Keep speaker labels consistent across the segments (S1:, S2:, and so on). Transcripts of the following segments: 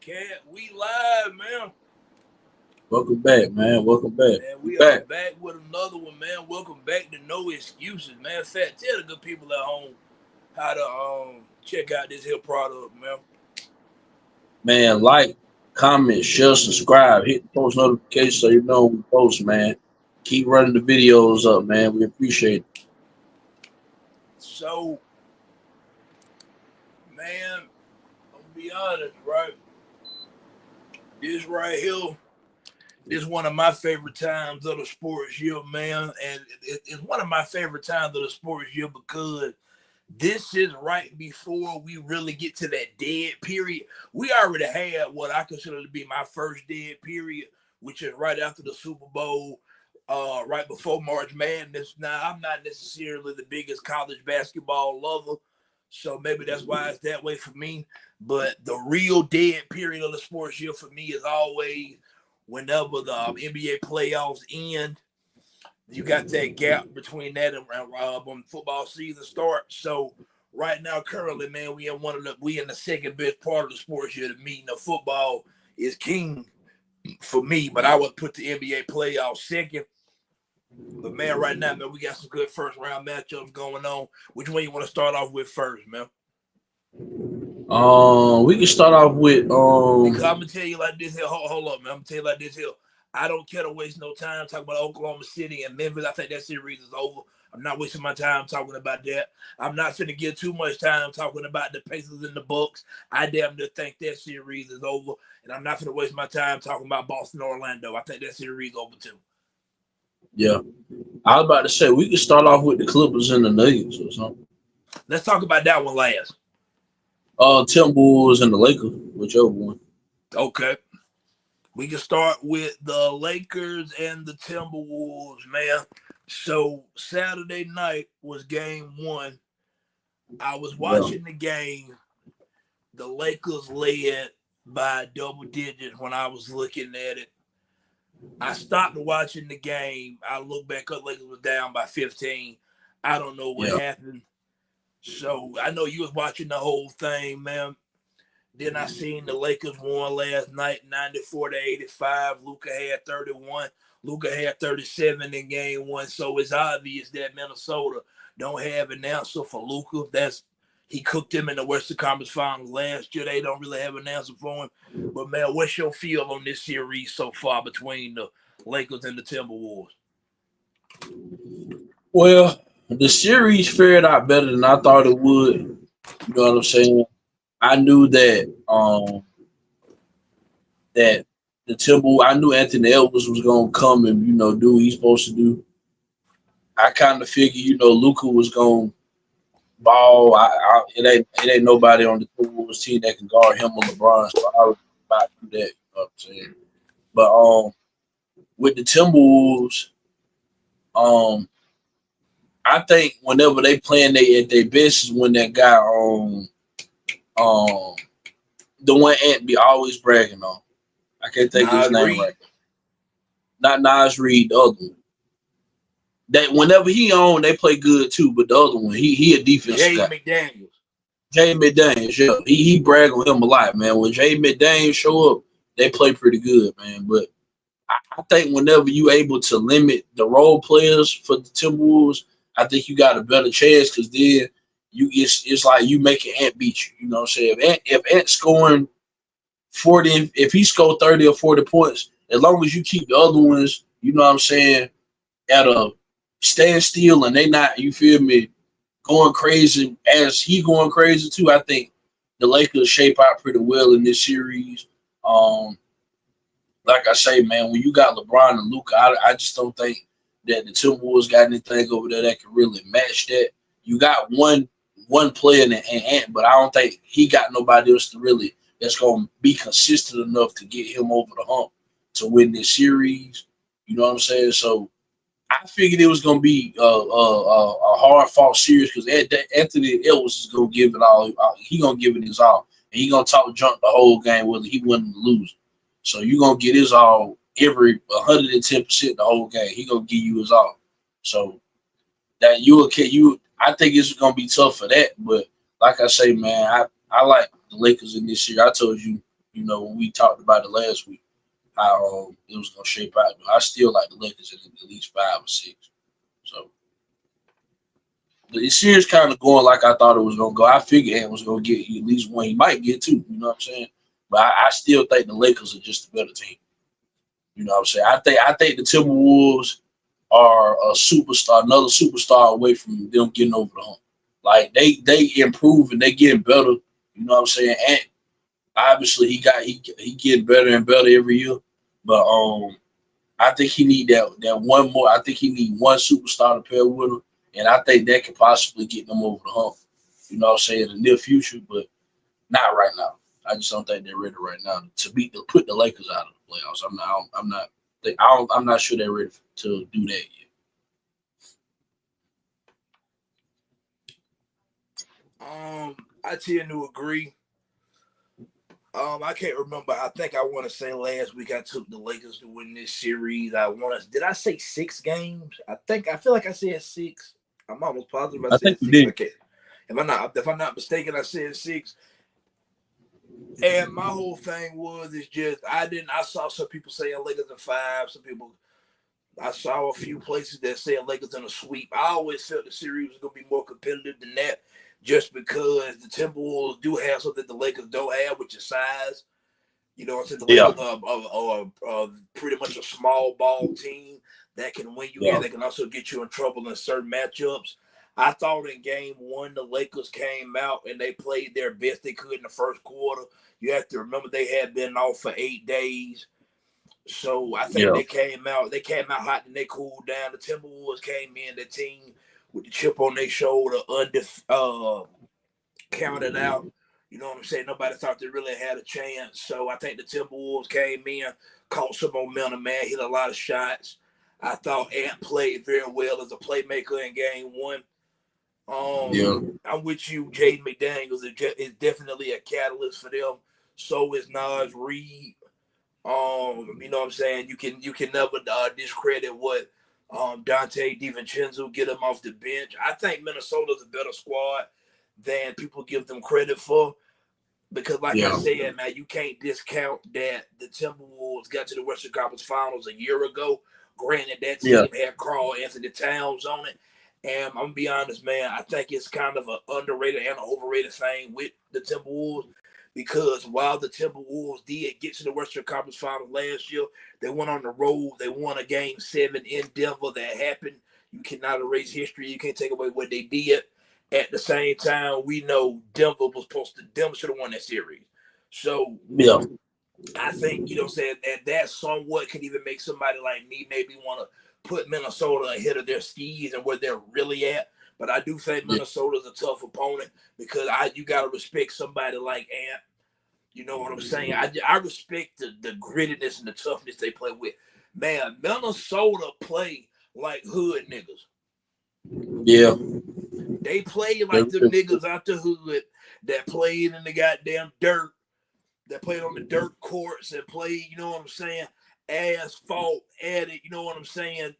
S1: Cat, we live, man.
S2: Welcome back, man. Welcome back.
S1: Man, we are back with another one, man. Welcome back to No Excuses, man. In fact, tell the good people at home how to check out this here product, man.
S2: Man, like, comment, share, subscribe, hit the post notification so you know when we post, man. Keep running the videos up, man. We appreciate it.
S1: So, man, I'll be honest, right? This right here, this is one of my favorite times of the sports year, man. And it's one of my favorite times of the sports year because this is right before we really get to that dead period. We already had what I consider to be my first dead period, which is right after the Super Bowl, right before March Madness. Now, I'm not necessarily the biggest college basketball lover, so maybe that's why it's that way for me. But the real dead period of the sports year for me is always whenever the NBA playoffs end. You got that gap between that and when football season starts. So right now, currently, man, we in the second best part of the sports year. The meeting of football is king for me, but I would put the NBA playoffs second. But man, right now, man, we got some good first round matchups going on. Which one you want to start off with first, man?
S2: We can start off with
S1: Because I'm gonna tell you like this here. Hold up, man. I'm gonna tell you like this here. I don't care to waste no time talking about Oklahoma City and Memphis. I think that series is over. I'm not wasting my time talking about that. I'm not finna give too much time talking about the Pacers and the Bucks. I damn near think that series is over, and I'm not finna waste my time talking about Boston or Orlando. I think that series is over too.
S2: Yeah, I was about to say we can start off with the Clippers and the Nuggets or something.
S1: Let's talk about that one last.
S2: Timberwolves and the Lakers, whichever one.
S1: Okay. We can start with the Lakers and the Timberwolves, man. So Saturday night was game one. I was watching the game. The Lakers led by double digits when I was looking at it. I stopped watching the game. I looked back up, Lakers was down by 15. I don't know what happened. So I know you was watching the whole thing, man. Then I seen the Lakers won last night, 94-85. Luka had 31. Luka had 37 in game one. So it's obvious that Minnesota don't have an answer for Luka. He cooked them in the Western Conference Finals last year. They don't really have an answer for him. But man, what's your feel on this series so far between the Lakers and the Timberwolves?
S2: Well, the series fared out better than I thought it would. You know what I'm saying? I knew that I knew Anthony Edwards was gonna come and do what he's supposed to do. I kind of figured Luka was gonna ball. It ain't nobody on the Timberwolves team that can guard him or LeBron, so I was about to do that. You know what I'm saying? But with the Timberwolves, I think whenever they playing they at their best is when that guy the one Ant be always bragging on. I can't think of his name right now. Not Nas Reed, the other one. That whenever he on, they play good too. But the other one, he a defensive guy. Jay McDaniels, yeah. He brag on him a lot, man. When Jay McDaniels show up, they play pretty good, man. But I think whenever you able to limit the role players for the Timberwolves, I think you got a better chance because then it's like you making Ant beat you. You know what I'm saying? If Ant scoring 40, if he scored 30 or 40 points, as long as you keep the other ones, you know what I'm saying, at a standstill and they not, you feel me, going crazy as he going crazy too, I think the Lakers shape out pretty well in this series. Like I say, man, when you got LeBron and Luka, I just don't think that the Timberwolves got anything over there that can really match that. You got one player in Ant, but I don't think he got nobody else that's gonna be consistent enough to get him over the hump to win this series. You know what I'm saying? So I figured it was gonna be a hard fought series because Anthony Edwards is gonna give it all. He gonna give it his all, and he gonna talk junk the whole game whether he win or lose. So you gonna get his all every 110% the whole game. He gonna give you his all. So that I think it's gonna be tough for that. But like I say, man, I like the Lakers in this year. I told you, when we talked about it last week, how it was gonna shape out. But I still like the Lakers in at least 5 or 6. So the series kind of going like I thought it was gonna go. I figured Ant was gonna get at least one. He might get two. You know what I'm saying? But I still think the Lakers are just a better team. You know what I'm saying? I think the Timberwolves are a superstar, another superstar away from them getting over the hump. Like they improve and they getting better. You know what I'm saying? And obviously he getting better and better every year. But I think he need that one more. I think he need one superstar to pair with him, and I think that could possibly get them over the hump. You know what I'm saying? In the near future, but not right now. I just don't think they're ready right now to put the Lakers out of the playoffs. I'm not sure they're ready to do that yet.
S1: I tend to agree. I can't remember. I think I want to say last week I took the Lakers to win this series. Did I say 6 games? I feel like I said 6. I'm almost positive I
S2: I
S1: said
S2: think you
S1: 6.
S2: did.
S1: Okay. If I'm not mistaken, I said 6. And my whole thing is just I saw some people saying Lakers in 5. I saw a few places that said Lakers in a sweep. I always felt the series was gonna be more competitive than that, just because the Timberwolves do have something the Lakers don't have, which is size. You know what I'm saying? The
S2: Yeah,
S1: Lakers are pretty much a small ball team that can win you
S2: yeah,
S1: and they can also get you in trouble in certain matchups. I thought in game 1, the Lakers came out and they played their best they could in the first quarter. You have to remember they had been off for 8 days. So I think
S2: yeah,
S1: they came out hot and they cooled down. The Timberwolves came in, the team with the chip on their shoulder, counted out. You know what I'm saying? Nobody thought they really had a chance. So I think the Timberwolves came in, caught some momentum, man, hit a lot of shots. I thought Ant played very well as a playmaker in game 1.
S2: yeah,
S1: I'm with you. Jaden McDaniels is definitely a catalyst for them. So is Naz Reid. You know what I'm saying? You can never discredit what Dante DiVincenzo get him off the bench. I think Minnesota's a better squad than people give them credit for. Because like I
S2: yeah,
S1: said, man, you can't discount that the Timberwolves got to the Western Conference Finals a year ago. Granted, that
S2: yeah,
S1: team had Karl Anthony Towns on it. And I'm gonna be honest, man, I think it's kind of an underrated and an overrated thing with the Timberwolves, because while the Timberwolves did get to the Western Conference Finals last year, they went on the road. They won a game 7 in Denver. That happened. You cannot erase history. You can't take away what they did. At the same time, we know Denver should have won that series. So
S2: yeah,
S1: I think, you know what I'm saying, that somewhat could even make somebody like me maybe want to put Minnesota ahead of their skis and where they're really at. But I do think
S2: yeah,
S1: Minnesota's a tough opponent because you got to respect somebody like Ant. You know what I'm saying? I respect the grittiness and the toughness they play with. Man, Minnesota play like hood niggas.
S2: yeah.
S1: They play like them niggas out the hood that played in the goddamn dirt, that played on the dirt courts, that played, you know what I'm saying, asphalt at it, you know what I'm saying,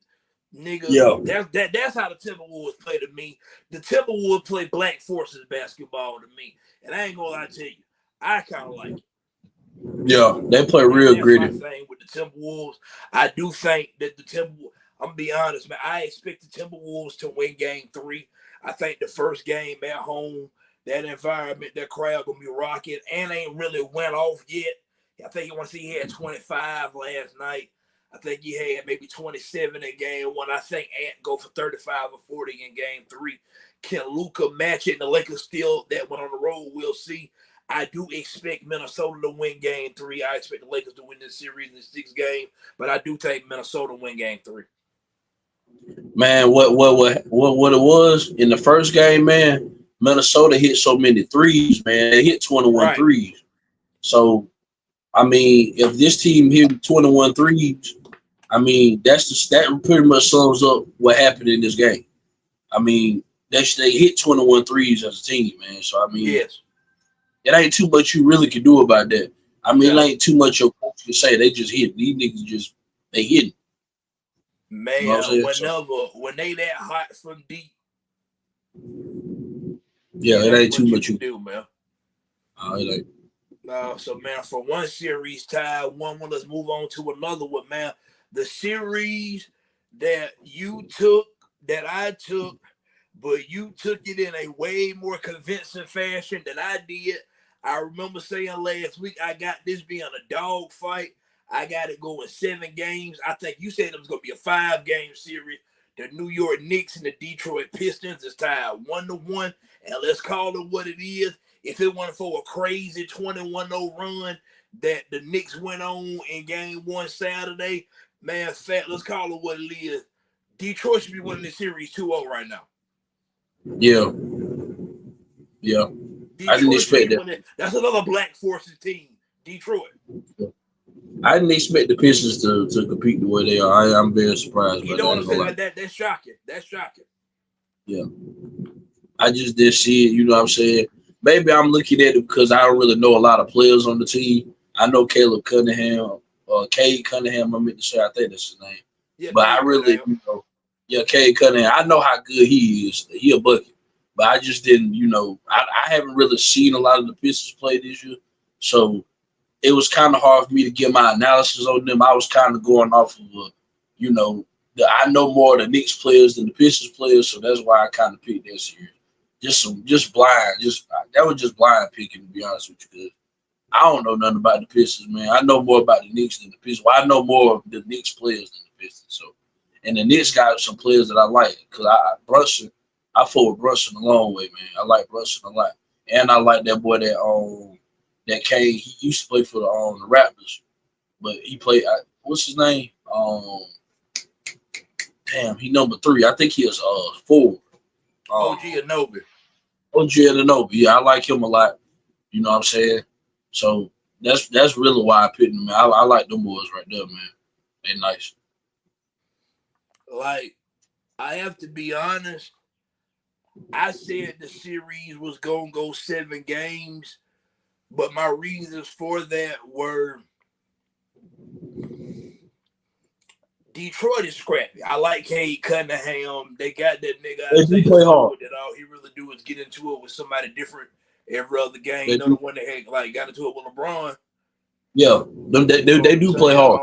S1: nigga.
S2: Yeah.
S1: That's how the Timberwolves play to me. The Timberwolves play Black Forces basketball to me, and I ain't gonna lie to you, I kind of like it.
S2: Yeah, they play real
S1: That's my
S2: gritty.
S1: thing with the Timberwolves. I do think that the Timberwolves, I'm gonna be honest, man, I expect the Timberwolves to win game 3. I think the first game at home, that environment, that crowd gonna be rocking, and ain't really went off yet. I think he had 25 last night. I think he had maybe 27 in game 1. I think Ant go for 35 or 40 in game 3. Can Luka match it? And the Lakers still that one on the road. We'll see. I do expect Minnesota to win game 3. I expect the Lakers to win this series in 6 games, but I do think Minnesota win game 3.
S2: Man, what it was in the first game, man, Minnesota hit so many threes, man. They hit 21
S1: Right.
S2: threes. So, I mean, if this team hit 21 threes, I mean, that pretty much sums up what happened in this game. I mean, they hit 21 threes as a team, man. So, I mean,
S1: Yes.
S2: it ain't too much you really can do about that. I mean, it
S1: No.
S2: ain't too much your coach can say. They just hit. These niggas they hit. You know what I'm
S1: Man,
S2: saying? So,
S1: when they that hot from deep,
S2: yeah,
S1: it
S2: it
S1: ain't
S2: ain't too
S1: much you
S2: much
S1: can
S2: you.
S1: do, man.
S2: Like,
S1: So man, for one series tied, let's move on to another one, man. The series that you took, that I took, but you took it in a way more convincing fashion than I did. I remember saying last week, I got this being a dog fight. I got it going 7 games. I think you said it was going to be a 5-game series. The New York Knicks and the Detroit Pistons is tied 1-1. And let's call it what it is. If it wasn't for a crazy 21-0 run that the Knicks went on in game 1 Saturday, man, let's call it what it is. Detroit should be winning the series 2-0 right now.
S2: Yeah. Yeah. I didn't expect that.
S1: That's another Black Forces team, Detroit.
S2: I didn't expect the Pistons to compete the way they are. I'm very surprised.
S1: You know what I'm saying? That's shocking. That's shocking.
S2: Yeah. I just didn't see it. You know what I'm saying? Maybe I'm looking at it because I don't really know a lot of players on the team. I know Caleb Cunningham, Cade Cunningham. I meant to say, I think that's his name.
S1: Yeah,
S2: but
S1: Cade
S2: I really,
S1: Cunningham.
S2: Cade Cunningham. I know how good he is. He a bucket. But I just didn't, I haven't really seen a lot of the Pistons play this year. So it was kind of hard for me to get my analysis on them. I was kind of going off of, I know more of the Knicks players than the Pistons players. So that's why I kind of picked that series. Just blind. That was just blind picking, to be honest with you. I don't know nothing about the Pistons, man. I know more about the Knicks than the Pistons. Well, I know more of the Knicks players than the Pistons. So, and the Knicks got some players that I like because I fought with Brunson a long way, man. I like Brunson a lot, and I like that boy that came. He used to play for the Raptors, but he played. What's his name? Damn, he number 3. I think he is 4.
S1: OG Anunoby.
S2: OG Anunoby. Yeah, I like him a lot. You know what I'm saying? So that's really why I picked them. Man. I like them boys right there, man. They nice.
S1: Like, I have to be honest. I said the series was gonna go 7 games, but my reasons for that were Detroit is scrappy. I like Cade Cunningham. They got that nigga.
S2: They play hard.
S1: That all he really do is get into it with somebody different every other game. You know, the one that had got into it with LeBron.
S2: Yeah, they do play hard.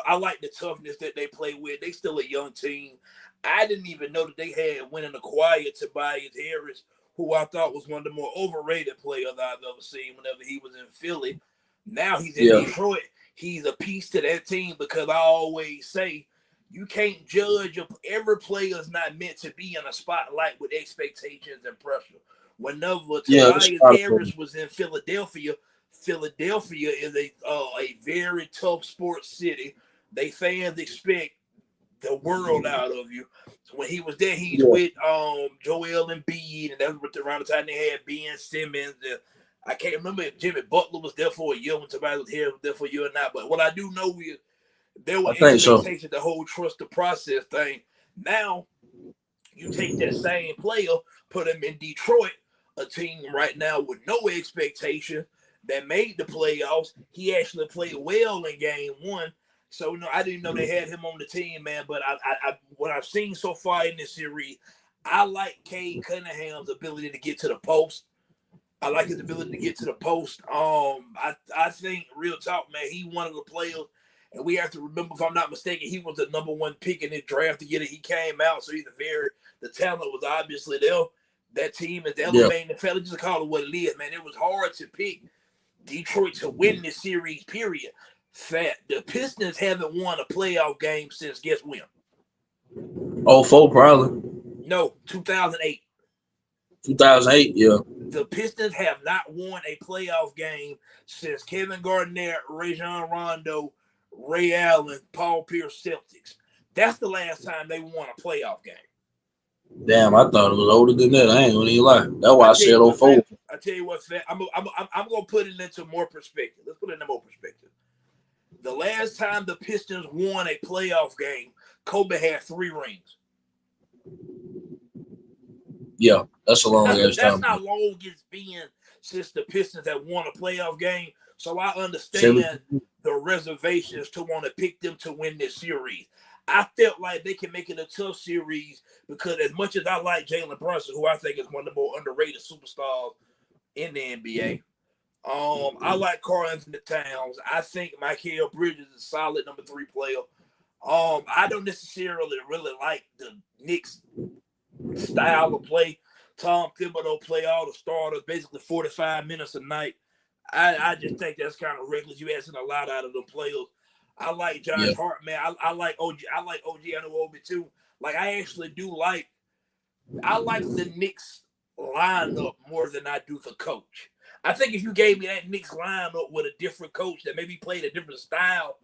S1: I like the toughness that they play with. They still a young team. I didn't even know that they had went and acquired Tobias Harris, who I thought was one of the more overrated players I've ever seen whenever he was in Philly. Now he's in Detroit. He's a piece to that team because I always say you can't judge every player is not meant to be in a spotlight with expectations and pressure. Whenever Tobias Harris was in Philadelphia is a very tough sports city. They fans expect the world out of you. So when he was there, he's with Joel Embiid, and that was around the time they had Ben Simmons. I can't remember if Jimmy Butler was there for a year when Tobias Harris was there for a year or not. But what I do know is there were expectations, the whole trust the process thing. Now you take that same player, put him in Detroit, a team right now with no expectation that made the playoffs. He actually played well in game 1. So no, I didn't know they had him on the team, man. But I what I've seen so far in this series, I like Cade Cunningham's ability to get to the post. I like his ability to get to the post. I think real talk, man, he one of the players, and we have to remember, if I'm not mistaken, he was the number 1 pick in the draft the year that he came out. So the talent was obviously there. That team is elevating the fella. Just call it what it is, man. It was hard to pick Detroit to win this series, period. The Pistons haven't won a playoff game since guess when?
S2: 04 probably.
S1: No, 2008.
S2: 2008, yeah.
S1: The Pistons have not won a playoff game since Kevin Garnett, Rajon Rondo, Ray Allen, Paul Pierce Celtics. That's the last time they won a playoff game.
S2: Damn, I thought it was older than that. I ain't gonna even lie. That's why I said 04.
S1: I tell you what, I'm gonna put it into more perspective. Let's put it into more perspective. The last time the Pistons won a playoff game, Kobe had 3 rings.
S2: Yeah, that's a long ass time.
S1: That's how long it's been since the Pistons have won a playoff game. So I understand the reservations to want to pick them to win this series. I felt like they can make it a tough series because as much as I like Jalen Brunson, who I think is one of the more underrated superstars in the NBA, I like Karl-Anthony Towns. I think Mikal Bridges is a solid number 3 player. I don't necessarily really like the Knicks style of play. Tom Thibodeau play all the starters basically 45 minutes a night. I just think that's kind of reckless. You asking a lot out of them players. I like Josh Hart, man. I like OG. I like OG Anunoby too. Like I actually do like. I like the Knicks lineup more than I do the coach. I think if you gave me that Knicks lineup with a different coach that maybe played a different style,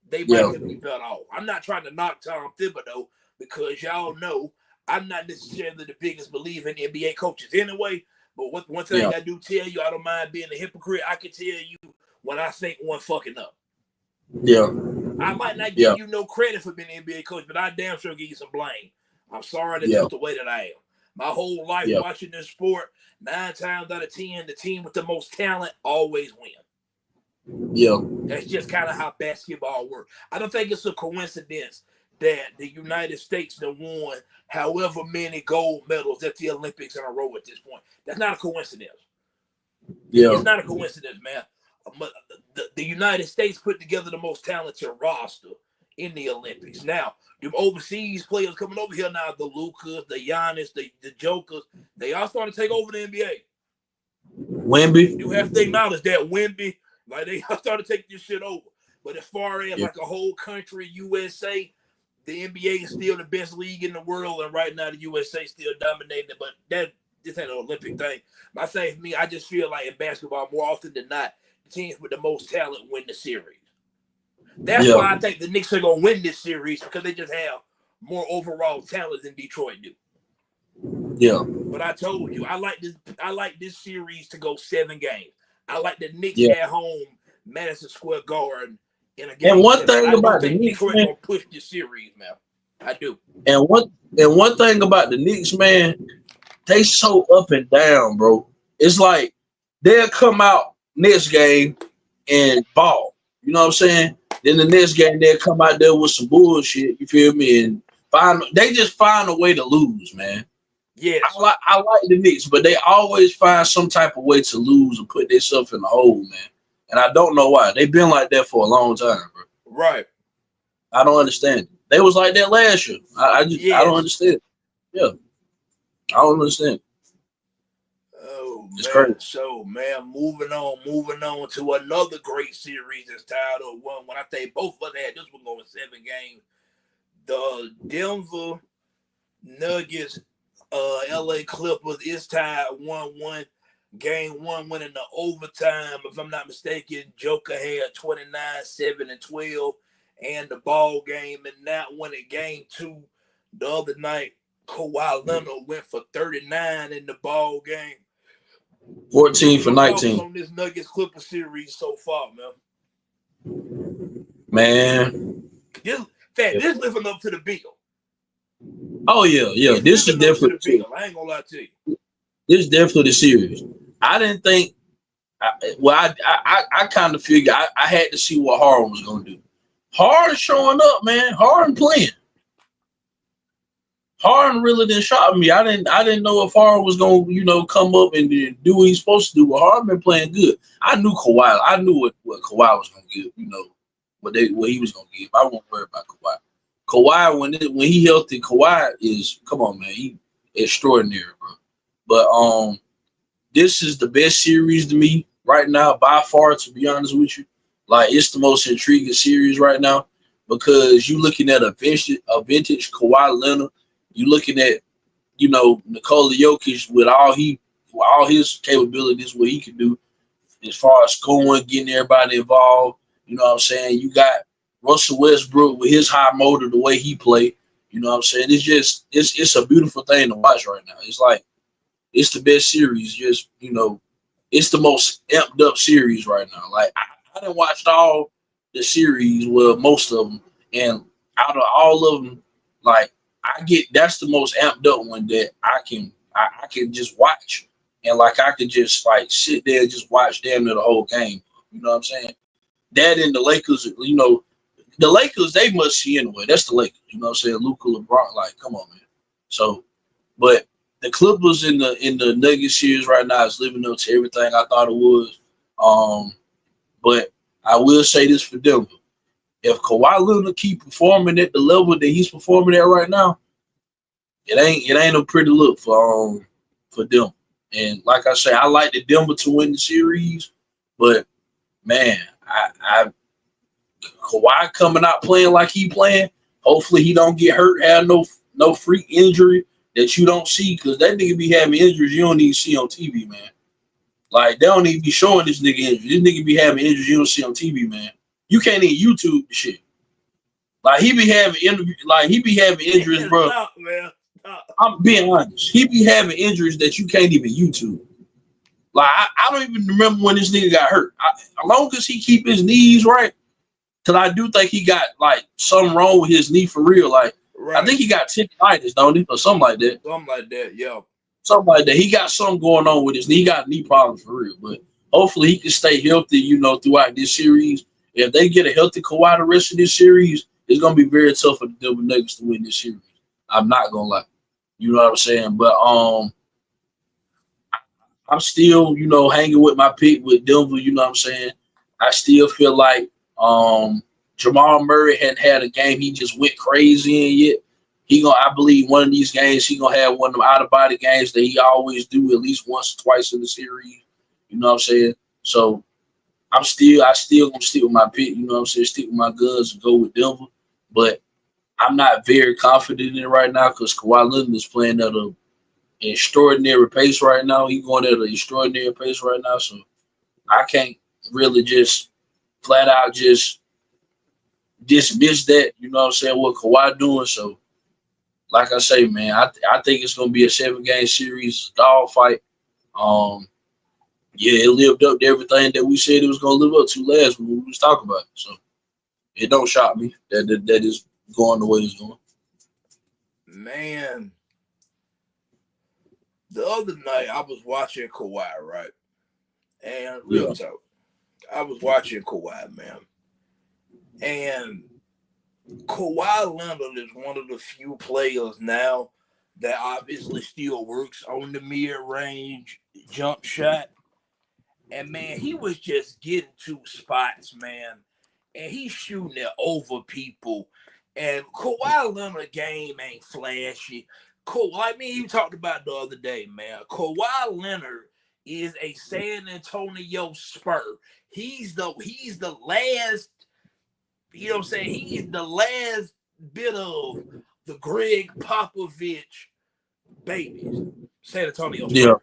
S1: they might be better off. I'm not trying to knock Tom Thibodeau because y'all know I'm not necessarily the biggest believer in NBA coaches anyway. But one thing I do tell you, I don't mind being a hypocrite. I can tell you when I think one fucking up.
S2: Yeah.
S1: I might not give you no credit for being an NBA coach, but I damn sure give you some blame. I'm sorry that's just the way that I am. My whole life watching this sport, 9 times out of 10, the team with the most talent always win.
S2: Yeah.
S1: That's just kind of how basketball works. I don't think it's a coincidence that the United States have won however many gold medals at the Olympics in a row at this point. That's not a coincidence.
S2: Yeah.
S1: It's not a coincidence, man. The United States put together the most talented roster in the Olympics. Now, the overseas players coming over here now, the Lucas, the Giannis, the Jokers, they all starting to take over the NBA.
S2: Wemby.
S1: You have to acknowledge that Wemby, like they all started to take this shit over. But as far as like a whole country, USA, the NBA is still the best league in the world, and right now the USA is still dominating. But this ain't an Olympic thing. My thing for me, I just feel like in basketball, more often than not, the teams with the most talent win the series. That's why I think the Knicks are gonna win this series because they just have more overall talent than Detroit do.
S2: Yeah.
S1: But I told you, I like this series to go 7 games. I like the Knicks at home, Madison Square Garden in a game.
S2: And one thing about the Knicks,
S1: Detroit gonna push this series, man. I do.
S2: And one thing about the Knicks, man, they so up and down, bro. It's like they'll come out next game and ball. You know what I'm saying? Then the next game they'll come out there with some bullshit. You feel me? And they just find a way to lose, man.
S1: Yes.
S2: I like the Knicks, but they always find some type of way to lose and put themselves in the hole, man. And I don't know why. They've been like that for a long time, bro.
S1: Right.
S2: I don't understand it. They was like that last year. I don't understand. Yeah. I don't understand.
S1: Oh,
S2: it's
S1: man.
S2: Crazy.
S1: So, man, moving on to another great series that's tied up 1. When I think both of us had this one going 7 games. The Denver Nuggets, LA Clippers is tied 1-1. Game 1 went into overtime. If I'm not mistaken, Joker had 29, 7, and 12. And the ball game in that one in game 2 the other night, Kawhi Leonard went for 39 in the ball game.
S2: 14 for 19.
S1: On this Nuggets Clipper series so far,
S2: man. Man.
S1: This living up to the bill.
S2: Oh, yeah. This is definitely
S1: I ain't gonna lie to you.
S2: This is definitely the series. I didn't think I kind of figured I had to see what Harden was gonna do. Harden showing up, man. Harden playing. Harden really didn't shock me. I didn't know if Harden was gonna, come up and do what he's supposed to do. But Harden been playing good. I knew Kawhi. I knew what Kawhi was gonna give. What he was gonna give. I won't worry about Kawhi. Kawhi when he healthy, Kawhi is come on, man. He extraordinary, bro. But this is the best series to me right now by far. To be honest with you, like it's the most intriguing series right now because you looking at a vintage Kawhi Leonard. You looking at, Nikola Jokic with all his capabilities, what he can do as far as scoring, getting everybody involved. You know what I'm saying? You got Russell Westbrook with his high motor, the way he play. You know what I'm saying? It's a beautiful thing to watch right now. It's like it's the best series. Just it's the most amped up series right now. Like I done watched all the series, well, most of them, and out of all of them, like. That's the most amped up one that I can just watch and like I could just like sit there and just watch damn near the whole game. You know what I'm saying? That and the Lakers, the Lakers they must see anyway. That's the Lakers. You know what I'm saying? Luka, LeBron, like come on, man. So, but the Clippers in the Nuggets series right now is living up to everything I thought it was. But I will say this for Denver. If Kawhi Leonard keep performing at the level that he's performing at right now, it ain't a pretty look for them. And like I say, I like the Denver to win the series, but man, I Kawhi coming out playing like he playing. Hopefully he don't get hurt, have no freak injury that you don't see, because that nigga be having injuries you don't even see on TV, man. Like they don't even be showing this nigga injuries. This nigga be having injuries you don't see on TV, man. You can't even YouTube the shit. Like he be having injuries, bro.
S1: Stop, man. Stop.
S2: I'm being honest. He be having injuries that you can't even YouTube. Like I don't even remember when this nigga got hurt. As long as he keep his knees right, because I do think he got like something wrong with his knee for real. Like
S1: Right.
S2: I think he got tendonitis, don't he, or something like that.
S1: Something like that, yeah.
S2: Something like that. He got something going on with his knee. He got knee problems for real. But hopefully he can stay healthy, throughout this series. If they get a healthy Kawhi the rest of this series, it's gonna be very tough for the Denver Nuggets to win this series. I'm not gonna lie. You know what I'm saying? But I'm still, hanging with my pick with Denver, you know what I'm saying? I still feel like Jamal Murray hadn't had a game he just went crazy in yet. I believe one of these games he gonna have one of them out of body games that he always do at least once or twice in the series. You know what I'm saying? So I still gonna stick with my pick, you know what I'm saying? Stick with my guns and go with Denver. But I'm not very confident in it right now because Kawhi Leonard is playing at an extraordinary pace right now. He's going at an extraordinary pace right now. So I can't really just flat out just dismiss that, you know what I'm saying, what Kawhi doing. So like I say, man, I think it's gonna be a 7-game series, dog fight. Yeah, it lived up to everything that we said it was gonna live up to last when we was talking about it. So it don't shock me that is going the way it's going.
S1: Man, the other night I was watching Kawhi, right? And real talk, I was watching Kawhi, man. And Kawhi Leonard is one of the few players now that obviously still works on the mid-range jump shot. And man, he was just getting to spots, man. And he's shooting it over people. And Kawhi Leonard game ain't flashy. Like me, you talked about the other day, man. Kawhi Leonard is a San Antonio Spur. He's the last, you know what I'm saying? He's the last bit of the Greg Popovich babies. San Antonio Spurs.
S2: Yeah.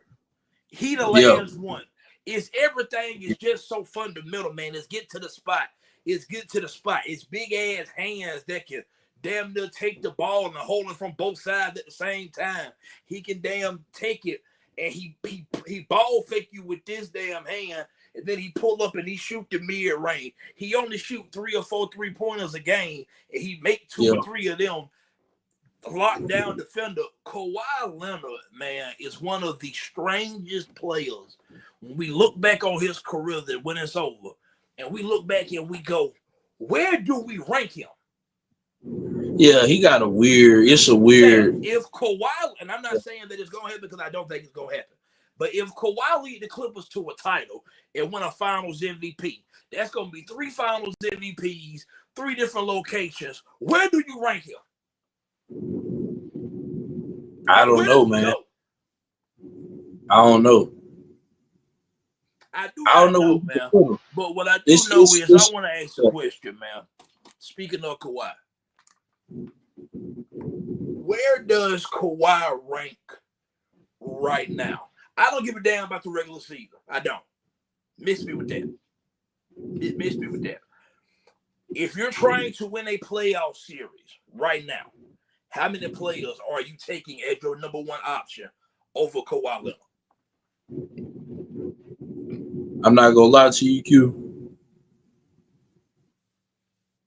S1: He the last one. It's everything is just so fundamental, man. It's get to the spot. It's get to the spot. It's big ass hands that can damn near take the ball and hold it from both sides at the same time. He can damn take it and he ball fake you with this damn hand, and then he pull up and he shoot the mid range. He only shoot 3 or 4 3-pointers a game, and he make 2 or 3 of them. Lockdown defender Kawhi Leonard, man, is one of the strangest players. When we look back on his career, that when it's over, and we look back and we go, where do we rank him?
S2: Yeah, he got it's a weird.
S1: If Kawhi, and I'm not saying that it's going to happen because I don't think it's going to happen, but if Kawhi lead the Clippers to a title and win a Finals MVP, that's going to be 3 Finals MVPs, 3 different locations. Where do you rank him?
S2: I don't know, man. I don't know.
S1: I don't know, man. But what I do know is I want to ask a question, man. Speaking of Kawhi, where does Kawhi rank right now? I don't give a damn about the regular season. I don't. Miss me with that. Miss me with that. If you're trying to win a playoff series right now, how many players are you taking as your number 1 option over Kawhi Leonard?
S2: I'm not gonna lie to you, Q.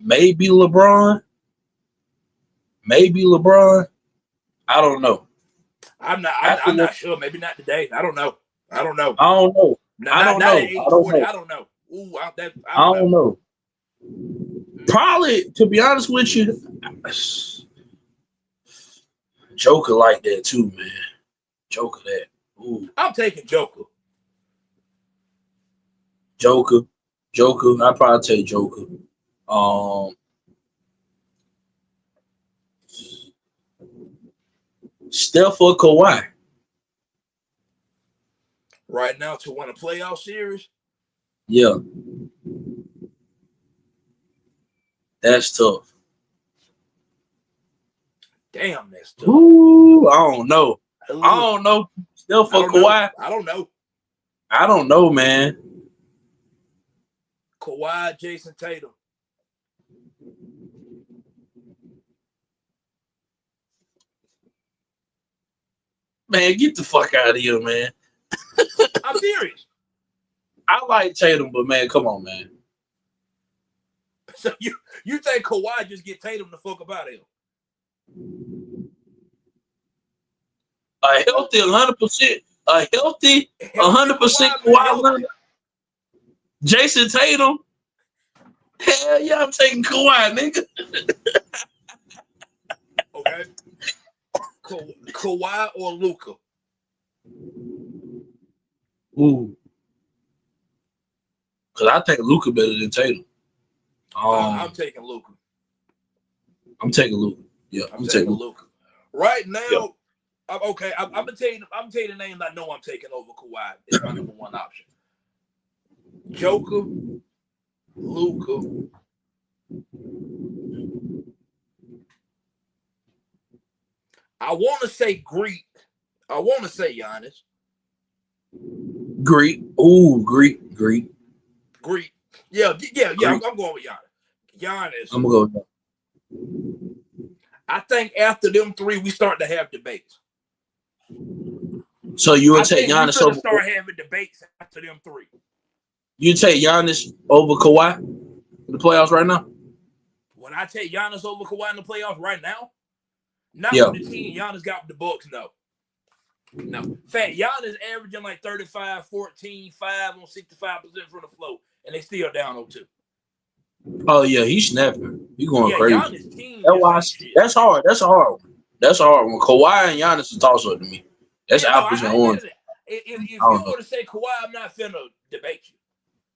S2: Maybe LeBron. I don't know.
S1: I'm not sure. Maybe not today. I don't know.
S2: I don't know.
S1: Ooh, I
S2: don't know. Probably, to be honest with you, Joker like that too, man. Joker that. Ooh.
S1: I'm taking Joker.
S2: Joker. I'd probably take Joker. Steph or Kawhi?
S1: Right now to win a playoff series?
S2: Yeah. That's tough.
S1: Damn, that's tough.
S2: Ooh, I don't know. I don't know. Steph or Kawhi?
S1: I don't know.
S2: I don't know, man.
S1: Kawhi, Jason Tatum.
S2: Man, get the fuck out of here, man.
S1: I'm serious.
S2: I like Tatum, but man, come on, man.
S1: So you think Kawhi just get Tatum the fuck up out of here?
S2: A healthy 100%. A healthy 100% Kawhi Leonard. Jason Tatum. Hell yeah, I'm taking Kawhi, nigga.
S1: Okay. Kawhi or Luka?
S2: Ooh. Because I think Luka better than Tatum.
S1: I'm taking Luka.
S2: I'm taking Luka. Yeah,
S1: I'm taking Luka. Right now,
S2: yeah.
S1: I'm gonna tell you the names I know I'm taking over Kawhi. It's my number one option. Joker, Luka. I want to say Greek. I want to say Giannis.
S2: Greek. Ooh, Greek.
S1: Yeah.
S2: Greek.
S1: I'm going with Giannis.
S2: I'm gonna go.
S1: I think after them three, we start to have debates.
S2: So you would take Giannis over?
S1: Start having debates after them three.
S2: You take Giannis over Kawhi in the playoffs right now?
S1: Would I take Giannis over Kawhi in the playoffs right now? Not with the team Giannis got with the Bucks, no. No. In fact, Giannis averaging like 35, 14, 5 on 65% from the floor, and they still down 0-2.
S2: Oh yeah, he's snapping. He going crazy.
S1: Giannis team
S2: that's hard. That's a hard one. That's a hard one. Kawhi and Giannis is toss up to me. That's apples and oranges.
S1: If you were to say Kawhi, I'm not finna debate you.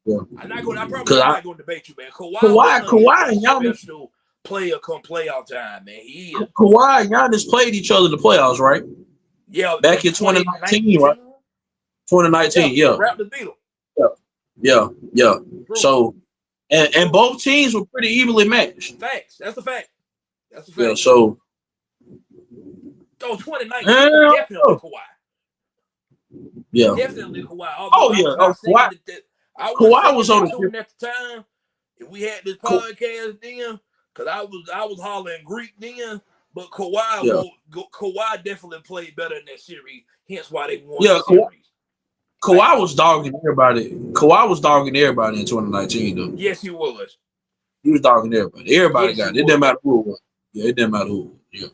S2: Yeah.
S1: I'm probably not going to debate you, man.
S2: Kawhi and Giannis
S1: special player come playoff time, man. He is.
S2: Kawhi and Giannis played each other in the playoffs, right?
S1: Yeah,
S2: back in 2019, right? 2019, yeah.
S1: Raptors beat them.
S2: Yeah. So, and both teams were pretty evenly matched.
S1: Facts. That's a fact.
S2: Yeah. So.
S1: 2019 definitely Kawhi.
S2: Yeah.
S1: Definitely Kawhi.
S2: Kawhi was on
S1: the at the time. If we had this podcast then, because I was hollering Greek then, but Kawhi definitely played better in that series. Hence why they won the series.
S2: Kawhi was dogging everybody. Kawhi was dogging everybody in 2019, though.
S1: Yes, he was.
S2: He was dogging everybody. Everybody got it. It didn't matter who it was. Yeah, it didn't matter who it was. Yeah.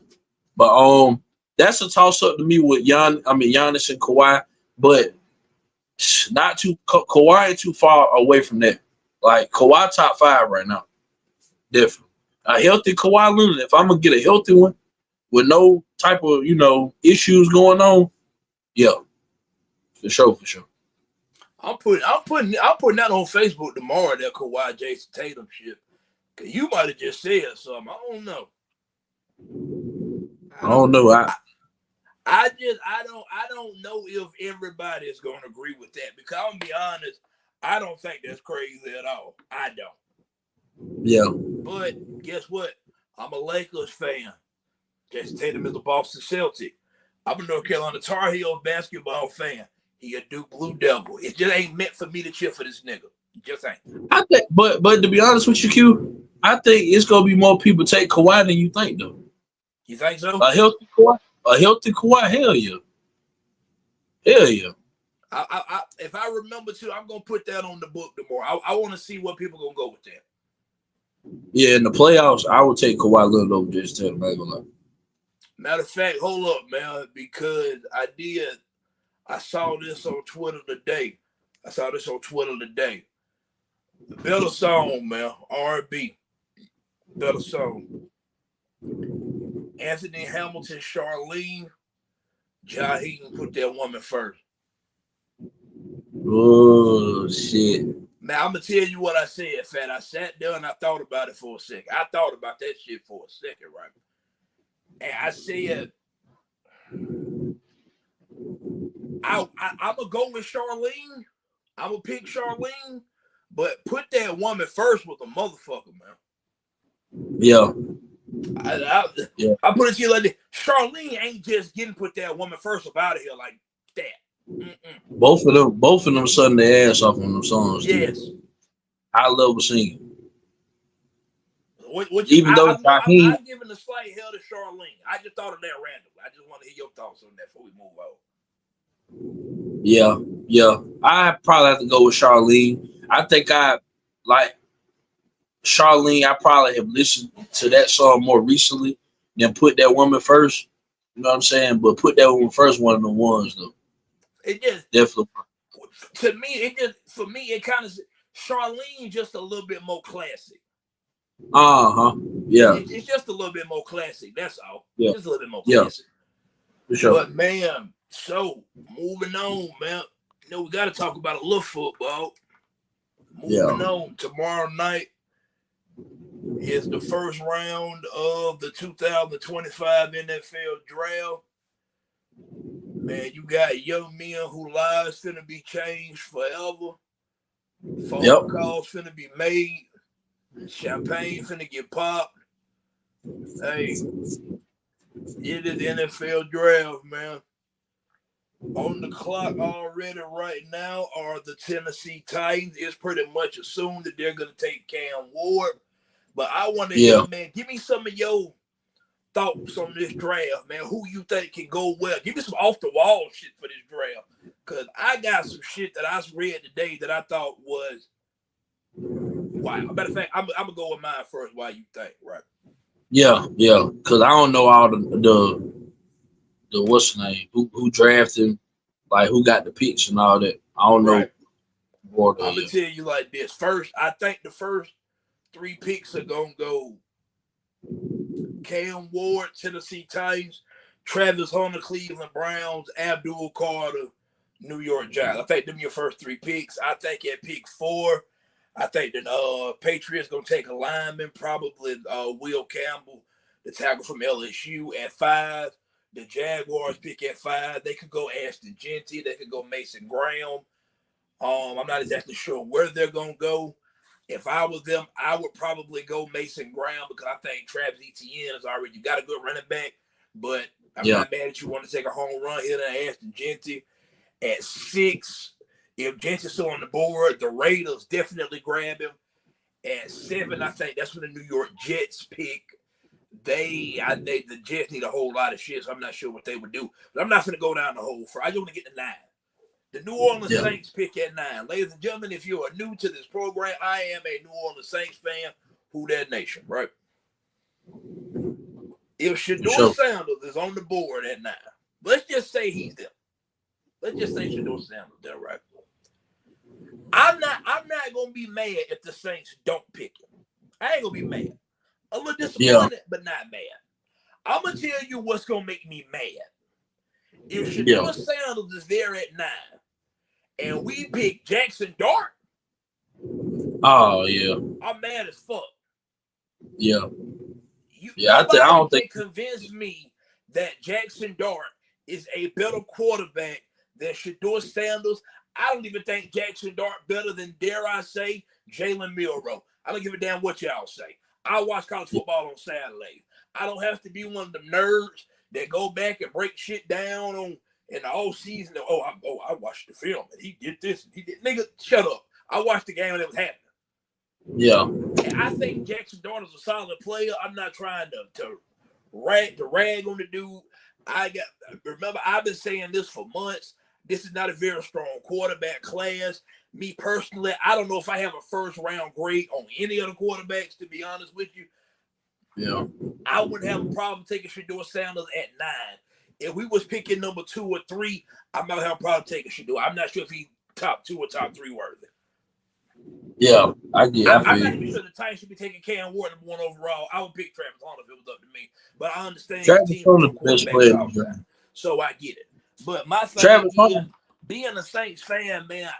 S2: But that's a toss up to me with Giannis and Kawhi, but not too Kawhi ain't too far away from that. Like Kawhi top 5 right now. Definitely. A healthy Kawhi Leonard. If I'm gonna get a healthy one with no type of, issues going on, yeah. For sure.
S1: I'm putting that on Facebook tomorrow, that Kawhi Jason Tatum shit. Cause you might have just said something. I don't know.
S2: I don't know.
S1: I don't know if everybody is gonna agree with that, because I'm gonna be honest, I don't think that's crazy at all. I don't.
S2: Yeah.
S1: But guess what? I'm a Lakers fan. Jason Tatum is a Boston Celtic. I'm a North Carolina Tar Heels basketball fan. He a Duke Blue Devil. It just ain't meant for me to cheer for this nigga. It just ain't.
S2: I think, but to be honest with you, Q, I think it's gonna be more people take Kawhi than you think, though.
S1: You think so?
S2: A healthy Kawhi, hell yeah.
S1: If I remember to, I'm gonna put that on the book tomorrow. I want to see what people gonna go with that.
S2: Yeah, in the playoffs, I would take Kawhi Leonard over Jason Tatum. I'm not gonna lie.
S1: Matter of fact, hold up, man, because I saw this on Twitter today. Better song, man. R&B. Better song. Anthony Hamilton, Charlene. Jaheim put that woman first.
S2: Oh, shit.
S1: Man, I'm gonna tell you what I said, Fat. I sat there and I thought about it for a second. I thought about that shit for a second, right? And I said, I'm gonna go with Charlene. I'm gonna pick Charlene, but put that woman first with a motherfucker, man.
S2: Yeah.
S1: I put it to you like this. Charlene ain't just getting put that woman first up out of here like that.
S2: Both of them sudden their ass off on them songs.
S1: Yes.
S2: Dude. I love singing.
S1: I'm giving a slight hell to Charlene. I just thought of that randomly. I just want to hear your thoughts on that before we move on.
S2: Yeah. I probably have to go with Charlene. I think I like Charlene. I probably have listened to that song more recently than Put That Woman First. You know what I'm saying? But Put That Woman First, one of the ones though.
S1: It just
S2: definitely
S1: to me. It kind of Charlene just a little bit more classic.
S2: Yeah.
S1: It's just a little bit more classic. That's all.
S2: Yeah.
S1: Just a little bit more classic.
S2: For sure.
S1: But man, so moving on, man. You know, we got to talk about a little football. Moving on. Tomorrow night is the first round of the 2025 NFL draft. Man, you got young men whose lives finna be changed forever. Phone calls finna be made. Champagne finna get popped. Hey, it is the NFL draft, man. On the clock already right now are the Tennessee Titans. It's pretty much assumed that they're going to take Cam Ward. But I want to hear, man, give me some of your thoughts on this draft, man. Who you think can go well? Give me some off-the-wall shit for this draft. Because I got some shit that I read today that I thought was wow. Matter of fact, I'm going to go with mine first while you think, right?
S2: Yeah. Because I don't know all the what's the name? Who drafted, like who got the picks and all that. I don't know.
S1: I'm gonna tell you like this. First, I think the first 3 picks are gonna go Cam Ward, Tennessee Titans, Travis Hunter, Cleveland Browns, Abdul Carter, New York Giants. I think them your first 3 picks. I think at pick 4, I think the Patriots gonna take a lineman, probably Will Campbell, the tackle from LSU. At 5. The Jaguars pick at 5. They could go Ashton Genty. They could go Mason Graham. I'm not exactly sure where they're going to go. If I was them, I would probably go Mason Graham because I think Travis Etienne is already, you got a good running back, but I'm not mad at you want to take a home run here to Ashton Genty. At 6, if Genty's still on the board, the Raiders definitely grab him. At 7, I think that's when the New York Jets pick. The Jets need a whole lot of shit, so I'm not sure what they would do. But I'm not going to go down the whole far. I just want to get to 9. The New Orleans Saints pick at 9. Ladies and gentlemen, if you are new to this program, I am a New Orleans Saints fan. Who that nation, right? If Shedeur Sanders is on the board at 9, let's just say he's there. Let's just say Shedeur Sanders there, right? I'm not gonna be mad if the Saints don't pick him. I ain't gonna be mad. A little disappointed, but not mad. I'm gonna tell you what's gonna make me mad. If Shedeur Sanders is there at 9, and we pick Jackson Dart, I'm mad as fuck. I don't think convince me that Jackson Dart is a better quarterback than Shedeur Sanders. I don't even think Jackson Dart better than, dare I say, Jalen Milroe. I don't give a damn what y'all say. I watch college football on Saturday. I don't have to be one of them nerds that go back and break shit down in the whole season. I watched the film and he did this and he did. Nigga, shut up. I watched the game and it was happening. And I think Jackson Dart is a solid player. I'm not trying to rag on the dude. Remember, I've been saying this for months. This is not a very strong quarterback class. Me personally, I don't know if I have a first round grade on any of the quarterbacks, to be honest with you. I wouldn't have a problem taking Shedeur Sanders at 9. If we was picking number 2 or 3, I might have a problem taking Shedeur. I'm not sure if he's top 2 or top 3 worthy. I'm not even sure the Titans should be taking Cam Ward number 1 overall. I would pick Travis Hunter if it was up to me. But I understand
S2: Travis Hunter the best player.
S1: So I get it. But my thing is, being a Saints fan, man,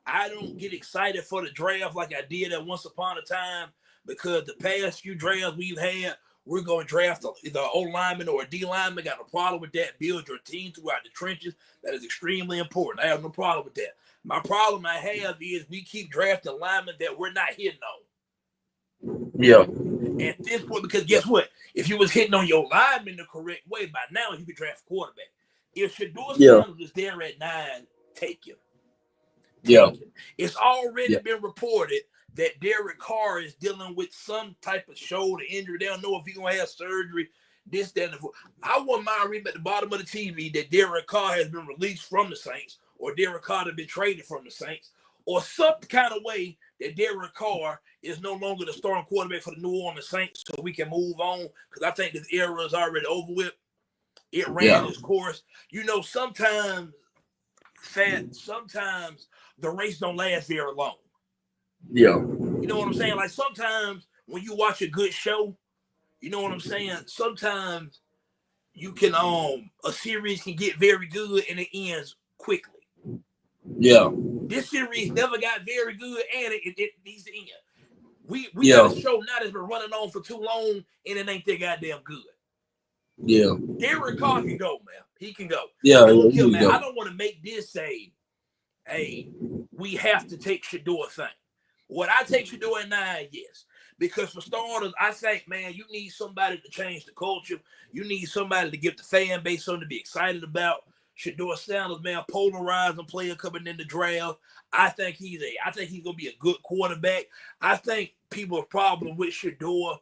S1: I don't get excited for the draft like I did at once upon a time, because the past few drafts we've had, we're going to draft either an O lineman or a D lineman. Got no problem with that. Build your team throughout the trenches. That is extremely important. I have no problem with that. My problem I have is we keep drafting linemen that we're not hitting on.
S2: Yeah.
S1: At this point, because guess what? If you was hitting on your lineman the correct way, by now you could draft a quarterback. If Shedeur Sanders is there at 9, take him. Take him. It's already been reported that Derek Carr is dealing with some type of shoulder injury. They don't know if he's going to have surgery, this, that, and the. I want mine reading at the bottom of the TV that Derek Carr has been released from the Saints, or Derek Carr has been traded from the Saints, or some kind of way that Derek Carr is no longer the starting quarterback for the New Orleans Saints, so we can move on, because I think this era is already over with. It ran its course. You know, sometimes the race don't last very long.
S2: Yeah.
S1: You know what I'm saying? Like, sometimes when you watch a good show, you know what I'm saying? Sometimes you can a series can get very good and it ends quickly.
S2: Yeah.
S1: This series never got very good, and it needs to end. We got a show now that's been running on for too long, and it ain't that goddamn good.
S2: Yeah.
S1: Derek Carr can go, man. He can go.
S2: Yeah.
S1: Look here, man. I don't want to make this we have to take Shedeur thing. Would I take Shedeur at 9? Yes. Because for starters, I think, man, you need somebody to change the culture. You need somebody to give the fan base something to be excited about. Shedeur Sanders, man, polarizing player coming in the draft. I think he's gonna be a good quarterback. I think people's problem with Shedeur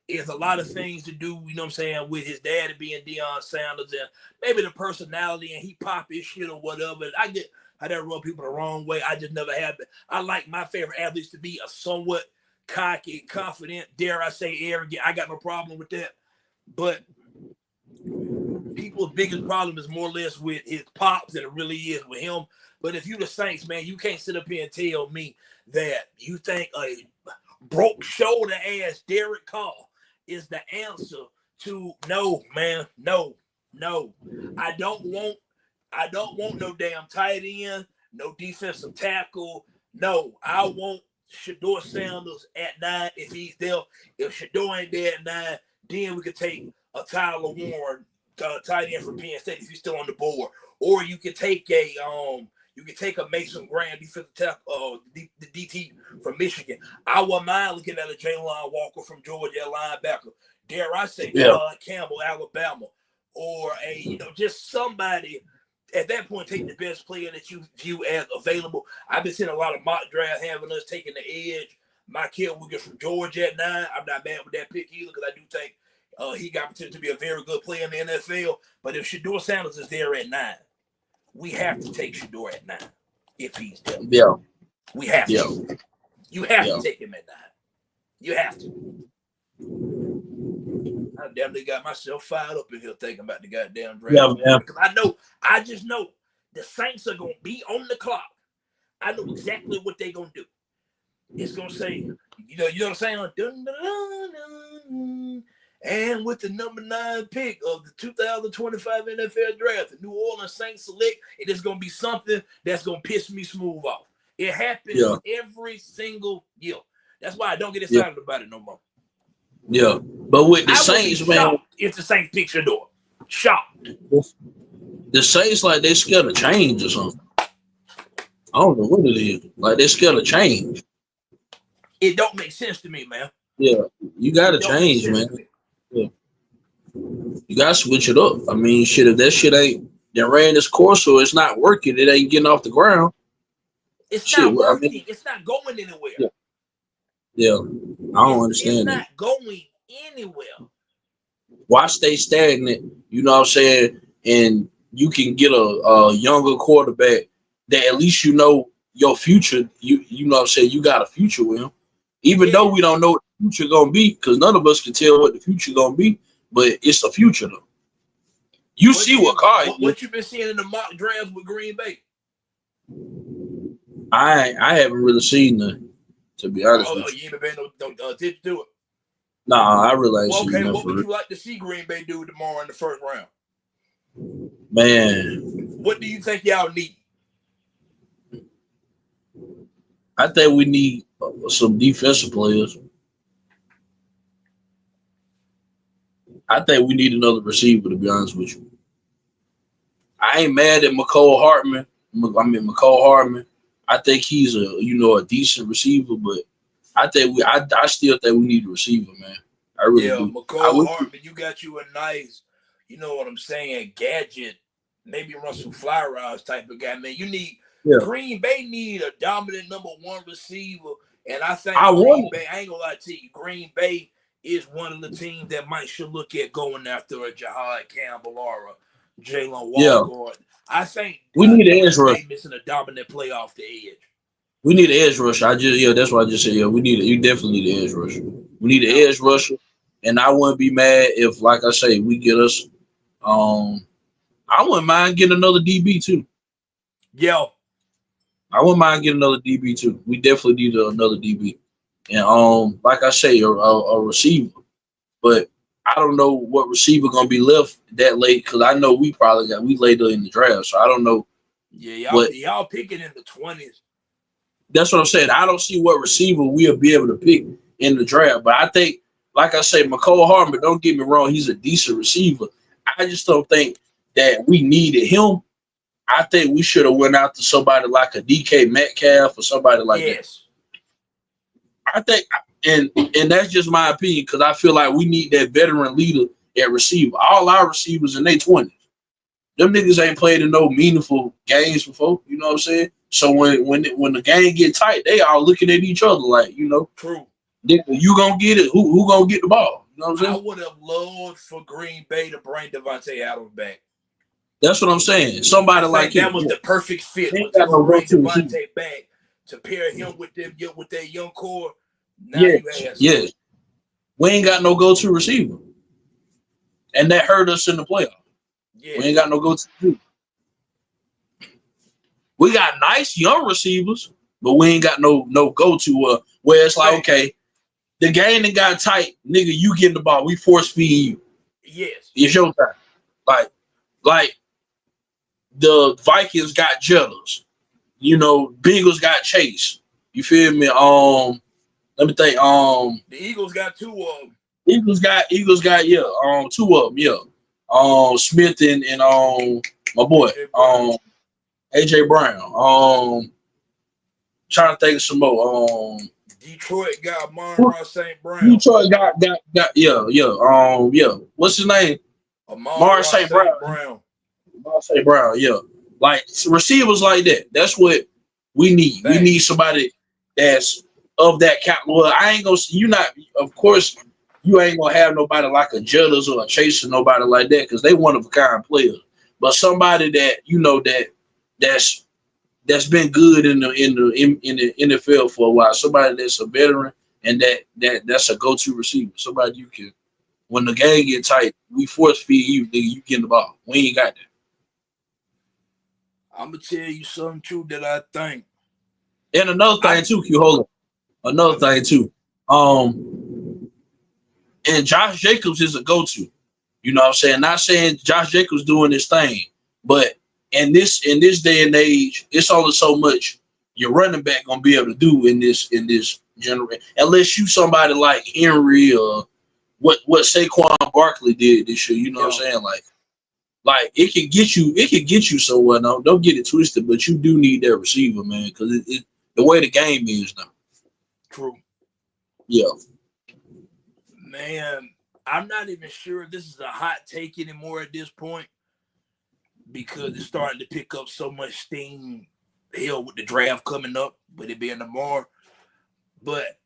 S1: is a lot of things to do, you know what I'm saying, with his daddy being Deion Sanders, and maybe the personality, and he pop his shit or whatever. I get how that rub people the wrong way. I just never have it. I like my favorite athletes to be a somewhat cocky, confident, dare I say arrogant. I got no problem with that. But people's biggest problem is more or less with his pops than it really is with him. But if you the Saints, man, you can't sit up here and tell me that you think a broke shoulder ass Derek Carr is the answer to no, man. No. I don't want no damn tight end, no defensive tackle. No, I want Shedeur Sanders at 9 if he's there. If Shedeur ain't there at 9, then we could take a Tyler Warren, tight end from Penn State if he's still on the board. Or you could take a Mason Graham, defensive tackle, the DT from Michigan. I wouldn't mind looking at a Jalen Walker from Georgia, linebacker. Dare I say, John Campbell, Alabama, or just somebody at that point take the best player that you view as available. I've been seeing a lot of mock draft having us taking the edge. My kid will get from Georgia at 9. I'm not mad with that pick either, because I do think he got potential to be a very good player in the NFL. But if Shedeur Sanders is there at 9, we have to take Shedeur at 9 if he's there.
S2: Yeah.
S1: We have to. You have to take him at 9. You have to. I definitely got myself fired up in here thinking about the goddamn draft. Because I just know the Saints are going to be on the clock. I know exactly what they're going to do. It's going to say, you know what I'm saying? Dun, dun, dun, dun. And with the number 9 pick of the 2025 NFL draft, the New Orleans Saints select, it is going to be something that's going to piss me smooth off. It happens every single year. That's why I don't get excited about it no more.
S2: Yeah, but with the Saints, man,
S1: if the Saints pick Shedeur, shocked.
S2: The Saints, like, they scared of change or something. I don't know what it is. Like, they scared of change.
S1: It don't make sense to me, man.
S2: Yeah, you got to change, man. Yeah. You got to switch it up. I mean, shit, if that shit ain't ran its course or it's not working, it ain't getting off the ground.
S1: It's not working. I mean, it's not going anywhere.
S2: Yeah. I don't understand
S1: it. It's not going anywhere.
S2: Why stay stagnant? You know what I'm saying? And you can get a younger quarterback that at least you know your future. You know what I'm saying? You got a future with him. Even though we don't know what the future going to be, because none of us can tell what the future going to be, but it's a future, though. What
S1: you been seeing in the mock drafts with Green Bay?
S2: I haven't really seen that, to be honest with
S1: you. You ain't been no attention to it?
S2: Nah, I really ain't seen that.
S1: What would you like to see Green Bay do tomorrow in the first round?
S2: Man.
S1: What do you think y'all need?
S2: I think we need some defensive players. I think we need another receiver, to be honest with you. I ain't mad at McCole Hardman. I think he's a decent receiver, but I still think we need a receiver, man. I really do.
S1: McCole Hardman, you got you a nice, you know what I'm saying, gadget, maybe Russell fly routes type of guy, man. You need Green Bay need a dominant number one receiver, and I think Green Bay, I ain't gonna lie to you, Green Bay is one of the teams that should look at going after a Jahad Campbell or a Jalen Walker. I think
S2: we need an edge rush.
S1: Missing a dominant play off the edge.
S2: We need an edge rush. That's what I just said. Yeah, you definitely need an edge rush. We need an edge rusher, and I wouldn't be mad if, like I say, we get us. I wouldn't mind getting another DB too.
S1: Yeah,
S2: I wouldn't mind getting another DB too. We definitely need another DB, and like I say, a receiver. But I don't know what receiver gonna be left that late because I know we later in the draft, so I don't know.
S1: Yeah, y'all picking in the 20s.
S2: That's what I'm saying. I don't see what receiver we'll be able to pick in the draft. But I think, like I say, McCole Hardman, don't get me wrong, he's a decent receiver. I just don't think that we needed him. I think we should have went out to somebody like a DK Metcalf or somebody like that. I think, and that's just my opinion, because I feel like we need that veteran leader at receiver. All our receivers in their 20s. Them niggas ain't played in no meaningful games before. You know what I'm saying? So when the game get tight, they all looking at each other like,
S1: true.
S2: You gonna get it? Who gonna get the ball? You know what I'm saying?
S1: I would have loved for Green Bay to bring Devontae Adams back.
S2: That's what I'm saying. Somebody like
S1: that was the perfect fit. Bring Devontae back to pair him with that young core. Now
S2: yes. We ain't got no go-to receiver, and that hurt us in the playoffs. Yeah. We ain't got no go-to. We got nice young receivers, but we ain't got no go-to. Where it's like, okay, the game that got tight, nigga, you getting the ball, we force feeding you.
S1: Yes,
S2: it's your time. Like the Vikings got Jetters, Bengals got Chase. You feel me? Let me think.
S1: The Eagles got two of them.
S2: Eagles got two of them. Yeah. Smith and my boy AJ Brown. Trying to think of some more.
S1: Detroit got Amon-Ra St. Brown.
S2: Detroit got What's his name?
S1: Amon-Ra St. Brown.
S2: Amon-Ra St. Brown. Yeah. Like receivers like that. That's what we need. Thanks. We need somebody that's of that kind. Well, I ain't gonna. Of course, you ain't gonna have nobody like a Judders or a Chase or nobody like that because they one of a kind players. But somebody that that's been good in the NFL for a while. Somebody that's a veteran and that's a go-to receiver. Somebody you can, when the game get tight, we force feed you, nigga. You get the ball. We ain't got that.
S1: I'm gonna tell you something too that I think.
S2: And another thing too, Q. Hold on. Another thing too. And Josh Jacobs is a go-to. You know what I'm saying? Not saying Josh Jacobs doing his thing, but in this day and age, it's only so much your running back gonna be able to do in this generation, unless you somebody like Henry or what Saquon Barkley did this year. You know what I'm saying? Like it can get you somewhere. Now, don't get it twisted, but you do need that receiver, man, because it the way the game is now.
S1: True.
S2: Yeah.
S1: Man, I'm not even sure if this is a hot take anymore at this point because it's starting to pick up so much steam. Hell, with the draft coming up, with it being tomorrow. But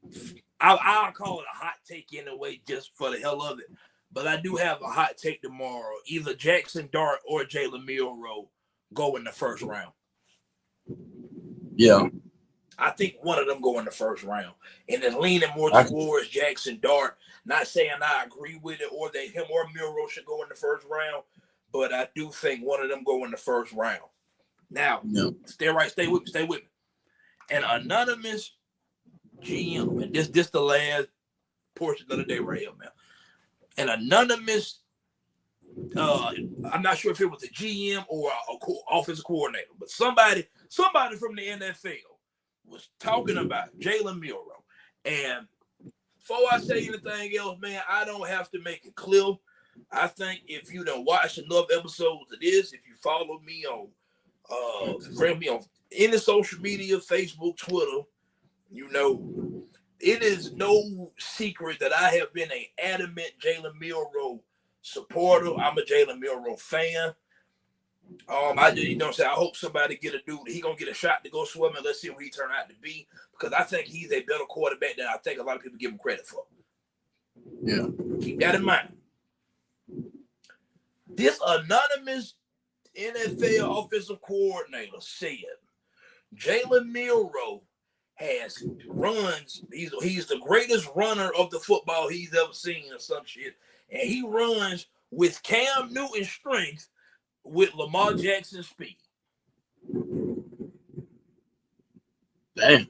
S1: I'll call it a hot take in a way just for the hell of it. But I do have a hot take tomorrow. Either Jackson Dart or Jalen Milroe go in the first round.
S2: Yeah.
S1: I think one of them go in the first round. And it's leaning more towards Jackson Dart. Not saying I agree with it or that him or Milroe should go in the first round, but I do think one of them go in the first round. Now, stay with me. An anonymous GM, and this the last portion of the day right here, man. An anonymous, I'm not sure if it was a GM or a offensive coordinator, but somebody from the NFL was talking about Jalen Milroe. And before I say anything else, man, I don't have to make it clear. I think if you don't watch enough episodes of this, if you follow me on friend me on any social media, Facebook, Twitter, you know, it is no secret that I have been an adamant Jalen Milroe supporter. I'm a Jalen Milroe fan. I hope somebody get a dude. He gonna get a shot to go swimming. Let's see what he turn out to be, because I think he's a better quarterback than I think a lot of people give him credit for.
S2: Yeah,
S1: keep that in mind. This anonymous NFL offensive coordinator said Jalen Milroe has runs. He's the greatest runner of the football he's ever seen, or some shit, and he runs with Cam Newton's strength with Lamar Jackson's speed.
S2: Damn.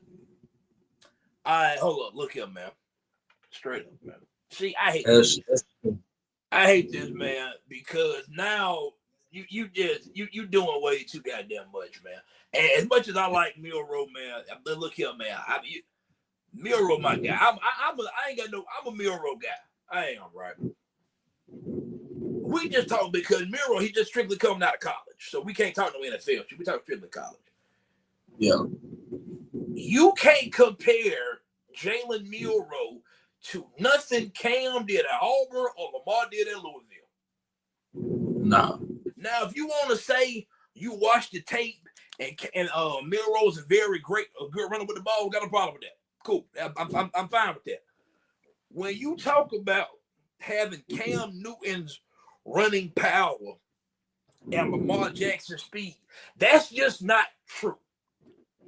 S1: All right, hold up. Look here, man. Straight up, man. See, I hate
S2: this.
S1: I hate this, man, because now you doing way too goddamn much, man. And as much as I like Milroe, man, look here, man. Milroe, my guy. I'm a Milroe guy. I am, right? We just talk because Milroe, he just strictly coming out of college, so we can't talk no NFL. We talk strictly college.
S2: Yeah.
S1: You can't compare Jalen Milroe to nothing Cam did at Auburn or Lamar did at Louisville.
S2: No.
S1: Now, if you want to say you watched the tape and Milroe is a good runner with the ball, got no problem with that. Cool. I'm fine with that. When you talk about having Cam Newton's running power and Lamar Jackson's speed, that's just not true.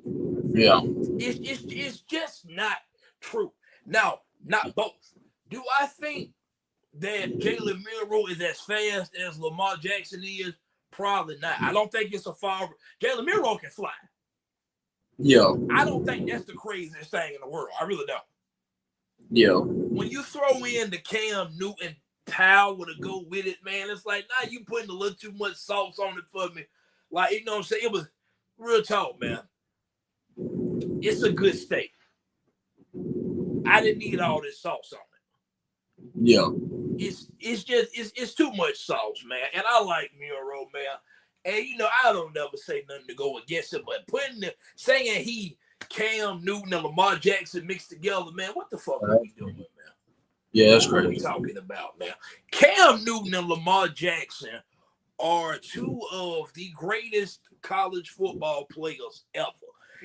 S2: Yeah.
S1: It's just not true. Now, not both. Do I think that Jalen Milroe is as fast as Lamar Jackson is? Probably not. I don't think it's a far. Jalen Milroe can fly.
S2: Yeah.
S1: I don't think that's the craziest thing in the world. I really don't.
S2: Yeah.
S1: When you throw in the Cam Newton power to go with it, man, it's like, nah, you putting a little too much sauce on it for me. Like, you know what I'm saying? It was real talk, man. It's a good steak. I didn't need all this sauce on it.
S2: Yeah.
S1: It's too much sauce, man. And I like Milroe, man. And you know, I don't never say nothing to go against it, but saying he Cam Newton and Lamar Jackson mixed together, man, what the fuck are we doing, man?
S2: Yeah, that's
S1: what
S2: crazy.
S1: are we talking about, man? Cam Newton and Lamar Jackson are two of the greatest college football players ever.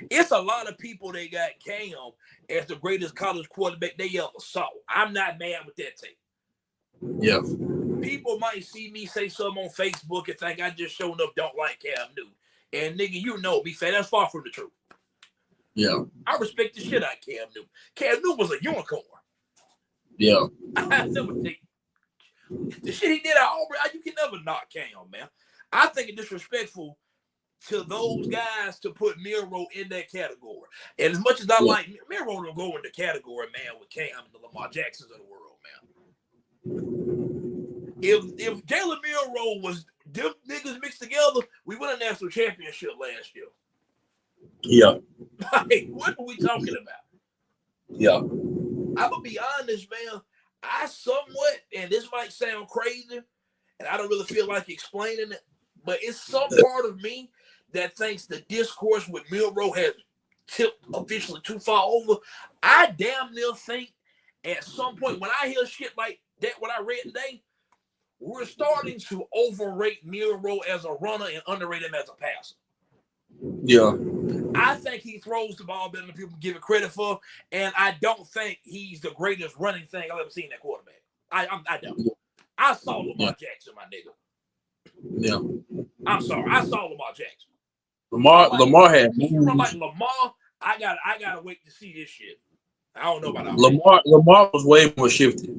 S1: It's a lot of people that got Cam as the greatest college quarterback they ever saw. I'm not mad with that take.
S2: Yeah.
S1: People might see me say something on Facebook and think I just showing up don't like Cam Newton. And nigga, you know me, fat. That's far from the truth.
S2: Yeah.
S1: I respect the shit out of Cam Newton. Cam Newton was a unicorn.
S2: Yeah.
S1: I never think the shit he did at Auburn, you can never knock Cam, man. I think it's disrespectful to those guys to put Milroe in that category. And as much as I like Milroe to go in the category, man, with Cam and the Lamar Jacksons of the world, man. If Jalen Milroe was them niggas mixed together, we won a national championship last year.
S2: Yeah.
S1: Like, what are we talking about?
S2: Yeah.
S1: I'm gonna be honest, man. I somewhat, and this might sound crazy, and I don't really feel like explaining it, but it's some part of me that thinks the discourse with Milroe has tipped officially too far over. I damn near think at some point when I hear shit like that, what I read today, we're starting to overrate Milroe as a runner and underrate him as a passer.
S2: Yeah.
S1: I think he throws the ball better than people give it credit for, and I don't think he's the greatest running thing I've ever seen that quarterback. I don't. I saw Lamar Jackson, my nigga.
S2: Yeah.
S1: I'm sorry. I saw Lamar Jackson.
S2: Lamar had
S1: he run like Lamar. I gotta wait to see this shit. I don't know about that.
S2: Lamar was way more shifty.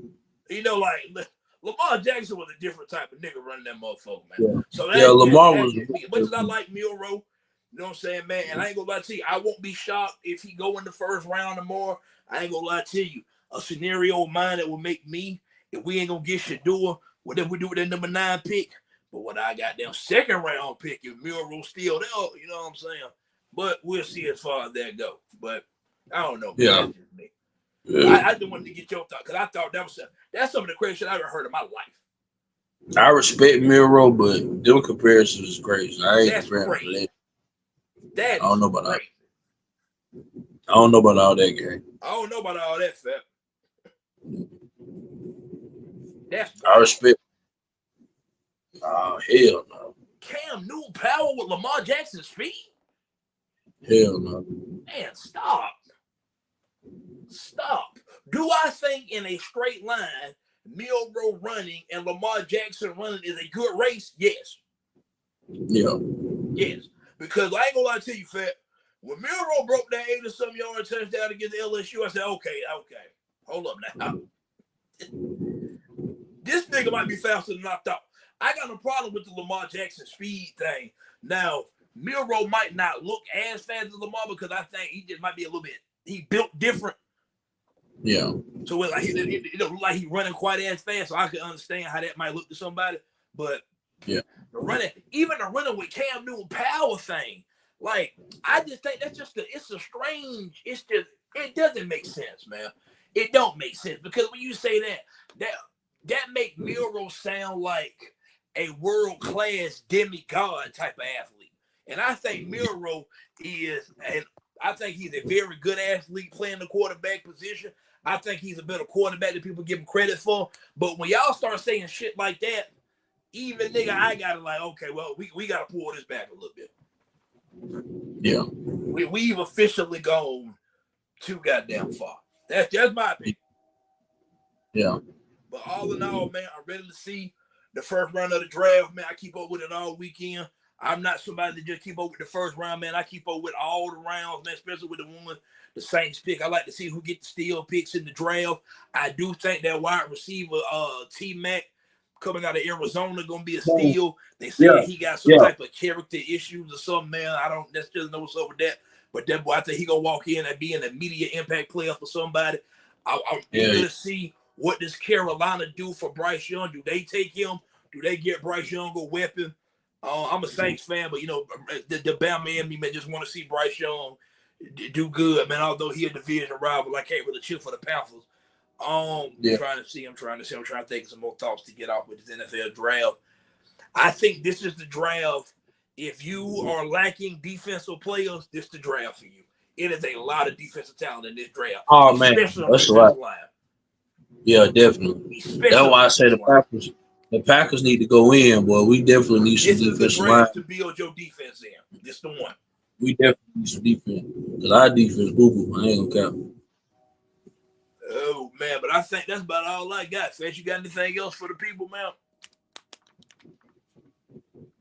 S1: You know, like Lamar Jackson was a different type of nigga running that motherfucker, man.
S2: Yeah.
S1: So
S2: Lamar was.
S1: As much as I like Milroe, you know what I'm saying, man? And I ain't gonna lie to you, I won't be shocked if he go in the first round or more. I ain't gonna lie to you. A scenario of mine that will make me, if we ain't gonna get Shador, whatever we do with that number 9 pick. But what I got down second round pick, if Milroe still there, you know what I'm saying? But we'll see as far as that go. But I don't know.
S2: Yeah.
S1: That's just me. Yeah. I just wanted to get your thought because I thought that's some of the craziest shit I've ever heard in my life.
S2: I respect Miro, but them comparisons is crazy. I ain't comparing
S1: to that.
S2: I don't know about that. I don't know about all that, gang.
S1: I don't know about all that, fat. That's
S2: I respect. Oh, hell no.
S1: Cam Newton power with Lamar Jackson's speed?
S2: Hell no.
S1: Man, stop. Do I think in a straight line, Milroe running and Lamar Jackson running is a good race? Yes.
S2: Yeah.
S1: Yes. Because I ain't gonna lie to you, Fat. When Milroe broke that 80-some yard touchdown against LSU, I said, okay. Hold up now. This nigga might be faster than I thought. I got no problem with the Lamar Jackson speed thing. Now, Milroe might not look as fast as Lamar because I think he just might be a little bit, he built different.
S2: Yeah.
S1: So it don't look like he's running quite as fast, so I can understand how that might look to somebody. But
S2: yeah,
S1: even the running with Cam Newton power thing, like I just think that's just it doesn't make sense, man. It don't make sense because when you say that make Milroe sound like a world-class demigod type of athlete. And I think Milroe is, and I think he's a very good athlete playing the quarterback position. I think he's a better quarterback than people give him credit for. But when y'all start saying shit like that, even nigga, I gotta like, okay, well, we gotta pull this back a little bit.
S2: Yeah.
S1: We've officially gone too goddamn far. That's my opinion.
S2: Yeah.
S1: But all in all, man, I'm ready to see the first round of the draft, man. I keep up with it all weekend. I'm not somebody that just keep up with the first round, man. I keep up with all the rounds, man, especially with the one the Saints pick. I like to see who get the steal picks in the draft. I do think that wide receiver, T-Mac, coming out of Arizona, going to be a steal. They say he got some type of character issues or something, man. I don't necessarily know what's up with that. But that boy, I think he going to walk in and be an immediate impact player for somebody. I'm eager to see what does Carolina do for Bryce Young. Do they take him? Do they get Bryce Young a weapon? I'm a Saints fan, but, you know, the Bama in me may just want to see Bryce Young do good, man. Although he a division rival, I can't really cheer for the Panthers. I'm trying to think of some more thoughts to get off with this NFL draft. I think this is the draft. If you are lacking defensive players, this is the draft for you. It is a lot of defensive talent in this draft.
S2: Oh, man. That's a lot. Line. Yeah, definitely. That's why I say the Packers need to go in, boy. We definitely need some defensive line. This is the draft
S1: to build your defense in. This the one.
S2: We definitely need some defense. Because our defense, boo-boo. I ain't gonna count.
S1: Oh, man. But I think that's about all I got. Fetch, you got anything else for the people, man?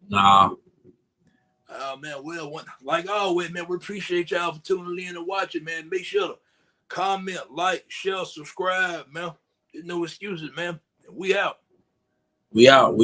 S2: Nah.
S1: Oh, man. Well, like always, man, we appreciate y'all for tuning in and watching, man. Make sure to comment, like, share, subscribe, man. There's no excuses, man. We out.
S2: We out.